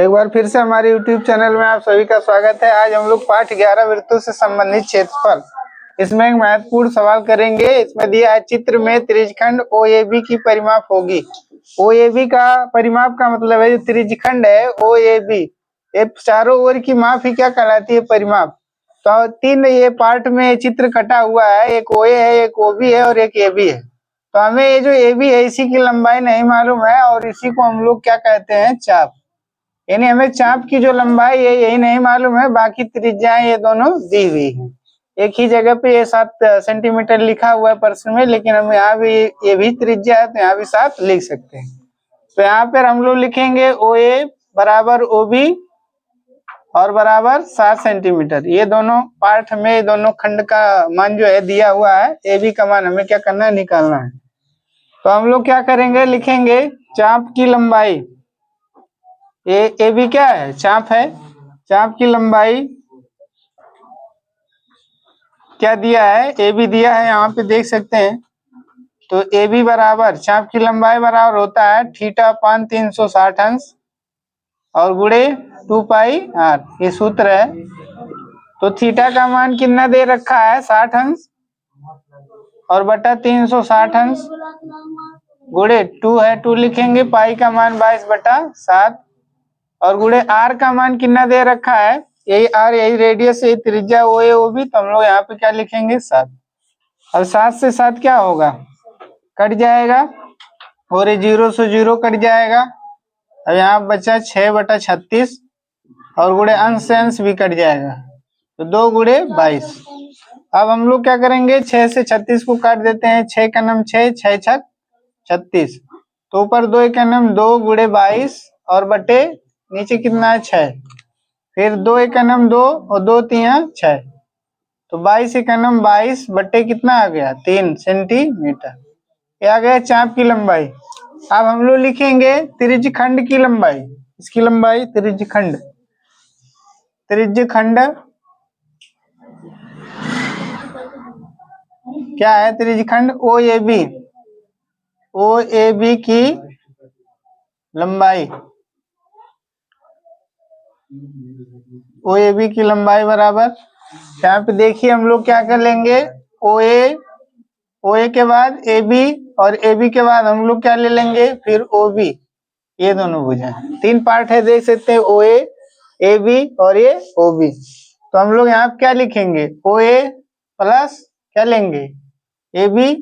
तो एक बार फिर से हमारे YouTube चैनल में आप सभी का स्वागत है। आज हम लोग पाठ 11 वृत्तों से संबंधित क्षेत्रफल, इसमें एक महत्वपूर्ण सवाल करेंगे। इसमें दिया है चित्र में त्रिज्यखंड OAB की परिमाप होगी। OAB का परिमाप का मतलब है जो त्रिज्यखंड है OAB, ये चारों ओर की माप ही क्या कहलाती है, परिमाप। तो तीन ये पार्ट में चित्र कटा हुआ है, एक OA है, एक OB है और एक AB है। तो हमें ये जो AB है इसी की लंबाई नहीं मालूम है और इसी को हम लोग क्या कहते हैं, चाप। यानी हमें चाप की जो लंबाई है यही नहीं मालूम है, बाकी त्रिज्याएं ये दोनों दी हुई है। एक ही जगह पे ये 7 सेंटीमीटर लिखा हुआ है प्रश्न में, लेकिन हम यहाँ भी ये भी त्रिज्या है तो यहाँ भी 7 लिख सकते हैं। तो यहाँ पर हम लोग लिखेंगे OA बराबर OB और बराबर 7 सेंटीमीटर। ये दोनों पार्ट में दोनों खंड का मान जो है दिया हुआ है, AB का मान हमें क्या करना है, निकालना है। तो हम लोग क्या करेंगे, लिखेंगे चाप की लंबाई। AB क्या है, चाप है। चाप की लंबाई क्या दिया है, AB दिया है, यहाँ पे देख सकते हैं। तो AB बराबर चाप की लंबाई बराबर होता है θ/360 अंश और गुणे 2 पाई r, ये सूत्र है। तो थीटा का मान कितना दे रखा है, 60 अंश और बटा 360 अंश गुणे 2 है, 2 लिखेंगे। पाई का मान 22/7 और गुणे r का मान कितना दे रखा है, यही r, यही रेडियस, यही त्रिज्या OA OB। तो हम लोग यहाँ पे क्या लिखेंगे, 7। अब 7 से 7 क्या होगा, कट जाएगा और ये 0 से 0 कट जाएगा। अब यहाँ बचा 6/36 और गुणे अंश से अंश भी कट जाएगा, तो 2 गुणे 22। अब हम लोग क्या करेंगे, 6 से 36 को काट देते हैं। 6 का नम 6, 6 छक 36, तो ऊपर 2 का नम 2 गुणे 22 और बटे नीचे कितना है, 6। फिर 2 का नम 2 और 2 3 6, तो 22 का नम 22 बटे कितना आ गया, 3 सेंटीमीटर। ये आ गया चाप की लंबाई। अब हम लोग लिखेंगे त्रिज्यखंड की लंबाई। इसकी लंबाई त्रिज्यखंड, त्रिज्यखंड क्या है, त्रिज्यखंड OAB, OAB की लंबाई, OAB की लंबाई बराबर, यहाँ पे देखिए हम लोग क्या कर लेंगे, OA के बाद AB और AB के बाद हम लोग क्या ले लेंगे, फिर OB। ये दोनों भुजाएं, 3 पार्ट है, देख सकते हैं, OA AB और ये OB। तो हम लोग यहाँ क्या लिखेंगे, OA प्लस क्या लेंगे, AB,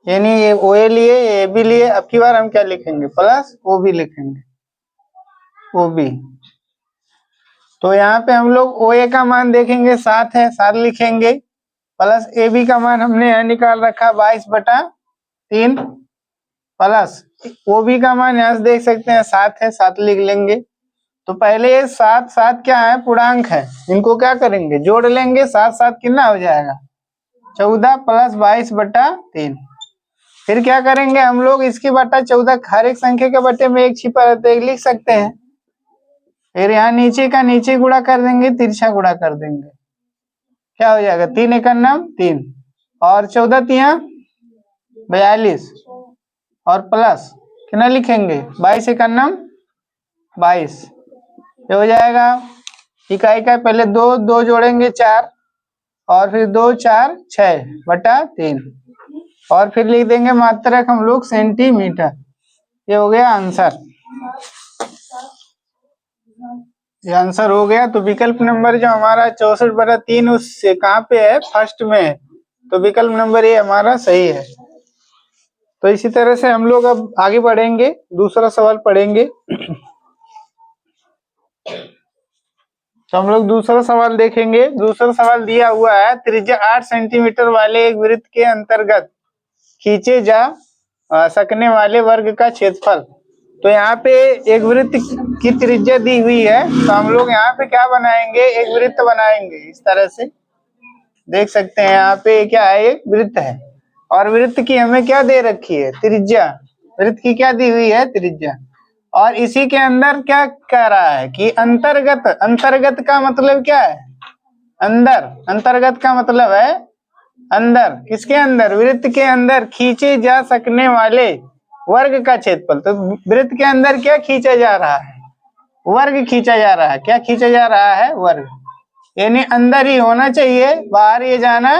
यानी ये OA लिए, ये AB लिए। अब की बार हम क्या लिखेंगे, प्लस OB लिखेंगे, OB। तो यहाँ पे हम लोग OA का मान देखेंगे 7 है, 7 लिखेंगे, प्लस AB का मान हमने यहाँ निकाल रखा 22/3, प्लस OB का मान यहाँ से देख सकते हैं 7 है, 7 लिख लेंगे। तो पहले ये 7 7 क्या है, पूर्णांक है, इनको क्या करेंगे, जोड़ लेंगे। 7 7 कितना हो जाएगा, 14 प्लस 22/3। फिर क्या करेंगे हम लोग, इसकी बटा 14, हर एक संख्या के बटे में एक छिपा रहता है, एक लिख सकते हैं। फिर यहाँ नीचे का नीचे गुणा कर देंगे, तिरछा गुणा कर देंगे, क्या हो जाएगा, 3 × 9 3 और 14 3 42 और प्लस कितना लिखेंगे, 22 × 9 22। ये हो जाएगा इकाई का, पहले 2 2 जोड़ेंगे 4 और फिर 2 4 6/3 और फिर लिख देंगे मात्रक हम लोग सेंटीमीटर। ये हो गया आंसर, ये आंसर हो गया। तो विकल्प नंबर जो हमारा 64/3 उससे कहाँ पे है, फर्स्ट में है, तो विकल्प नंबर ये हमारा सही है। तो इसी तरह से हम लोग अब आगे बढ़ेंगे, दूसरा सवाल पढ़ेंगे। तो हम लोग दूसरा सवाल देखेंगे। दूसरा सवाल दिया हुआ है, त्रिज्या 8 सेंटीमीटर वाले एक वृत्त के अंतर्गत खींचे जा सकने वाले वर्ग का क्षेत्रफल। तो यहाँ पे एक वृत्त की त्रिज्या दी हुई है, तो हम लोग यहाँ पे क्या बनाएंगे, एक वृत्त बनाएंगे। इस तरह से देख सकते हैं, यहाँ पे क्या है, एक वृत्त है और वृत्त की हमें क्या दे रखी है, त्रिज्या। वृत्त की क्या दी हुई है, त्रिज्या। और इसी के अंदर क्या कह रहा है कि अंतर्गत, अंतर्गत का मतलब क्या है, अंदर। अंतर्गत का मतलब है अंदर, किसके अंदर, वृत्त के अंदर खींचे जा सकने वाले वर्ग का क्षेत्रफल। तो वृत्त के अंदर क्या खींचा जा रहा है, वर्ग खींचा जा रहा है। क्या खींचा जा रहा है? वर्ग, यानी अंदर ही होना चाहिए, बाहर ये जाना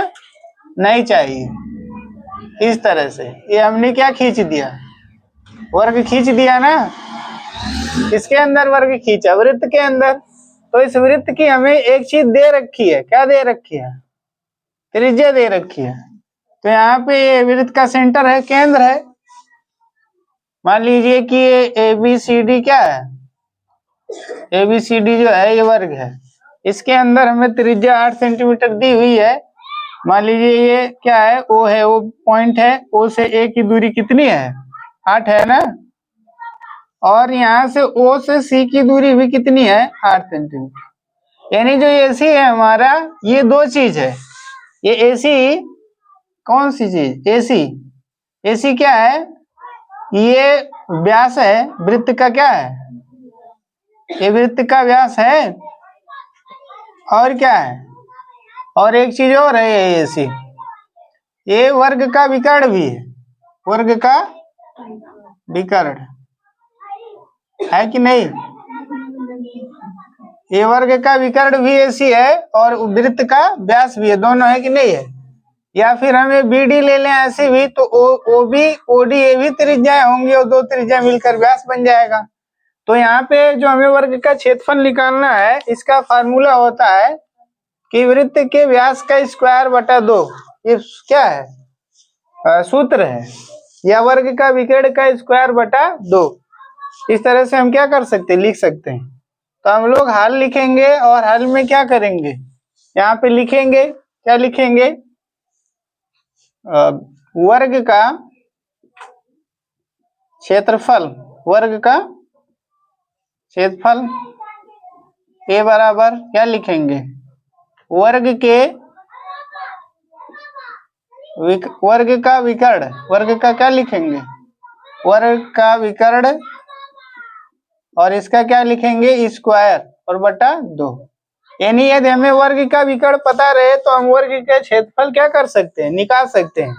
नहीं चाहिए। इस तरह से ये हमने क्या खींच दिया? वर्ग खींच दिया ना। इसके अंदर वर्ग खींचा, वृत्त के अंदर। तो इस वृत्त की हमें एक चीज दे रखी है। क्या दे रखी है? त्रिज्या दे रखी है। तो यहाँ पे ये वृत्त का सेंटर है, केंद्र है। मान लीजिए कि ये ABCD क्या है? ABCD जो है ये वर्ग है। इसके अंदर हमें त्रिज्या 8 सेंटीमीटर दी हुई है। मान लीजिए ये क्या है? O है, O पॉइंट है। O से A की दूरी कितनी है? 8 है ना। और यहाँ से O से C की दूरी भी कितनी है? 8 सेंटीमीटर। यानी जो AC है हमारा, ये दो चीज है। ये AC कौन सी चीज? AC क्या है? ये व्यास है वृत्त का। क्या है? ये वृत्त का व्यास है। और क्या है? और एक चीज और है AC, ये वर्ग का विकर्ण भी है। वर्ग का विकर्ण है कि नहीं? ये वर्ग का विकर्ण भी AC है और वृत्त का व्यास भी है। दोनों है कि नहीं है? या फिर हमें BD ले लें ऐसे भी, तो OB OD ये भी त्रिज्याएं होंगी और दो त्रिज्या मिलकर व्यास बन जाएगा। तो यहाँ पे जो हमें वर्ग का क्षेत्रफल निकालना है, इसका फार्मूला होता है कि वृत्त के व्यास का स्क्वायर बटा 2। ये क्या है? सूत्र है। या वर्ग का विकर्ण का स्क्वायर बटा 2। इस तरह से हम क्या कर सकते हैं? लिख सकते हैं। तो हम लोग हल लिखेंगे और हल में क्या करेंगे? यहाँ पे लिखेंगे, क्या लिखेंगे? वर्ग का क्षेत्रफल, वर्ग का क्षेत्रफल A बराबर क्या लिखेंगे? वर्ग का विकर्ण, वर्ग का क्या लिखेंगे? वर्ग का विकर्ण, और इसका क्या लिखेंगे? स्क्वायर और बटा 2। यानी यदि हमें वर्ग का विकर्ण पता रहे तो हम वर्ग का क्षेत्रफल क्या कर सकते हैं? निकाल सकते हैं।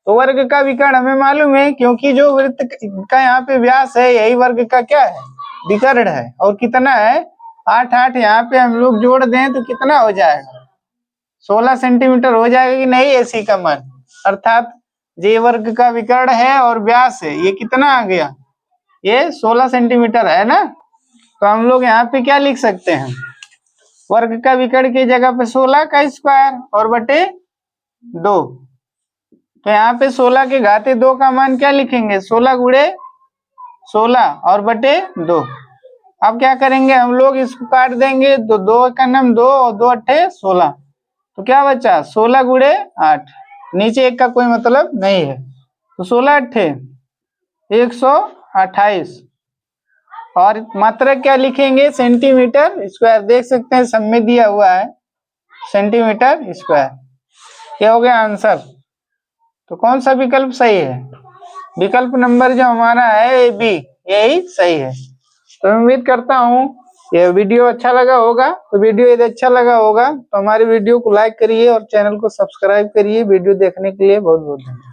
तो वर्ग का विकर्ण हमें मालूम है, क्योंकि जो वृत्त का यहाँ पे व्यास है यही वर्ग का क्या है? विकर्ण है। और कितना है? 8 8 यहाँ पे हम लोग जोड़ दें तो कितना हो जाएगा? 16 सेंटीमीटर हो जाएगा कि नहीं? AC का मान, अर्थात जे वर्ग का विकर्ण है और व्यास है, ये कितना आ गया? ये 16 सेंटीमीटर है ना। तो हम लोग यहाँ पे क्या लिख सकते हैं? वर्ग का विकर्ण की जगह पे 16 का स्क्वायर और बटे 2। तो यहाँ पे 16 के घाते 2 का मान क्या लिखेंगे? 16 गुणे 16 और बटे 2। अब क्या करेंगे हम लोग? इसको काट देंगे तो 2 का नाम 2 और 2 अट्ठे 16। तो क्या बचा? 16 गुणे 8। नीचे 1 का कोई मतलब नहीं है। तो 16 अट्ठे 128। और मात्रा क्या लिखेंगे? Centimetre square. देख सकते हैं सब में दिया हुआ है सेंटीमीटर स्क्वायर। क्या हो गया आंसर? तो कौन सा विकल्प सही है? विकल्प नंबर जो हमारा है B, यही सही है। तो मैं उम्मीद करता हूँ ये वीडियो अच्छा लगा होगा। तो वीडियो यदि अच्छा लगा होगा तो हमारे वीडियो को लाइक करिए और चैनल को सब्सक्राइब करिए। वीडियो देखने के लिए बहुत बहुत धन्यवाद।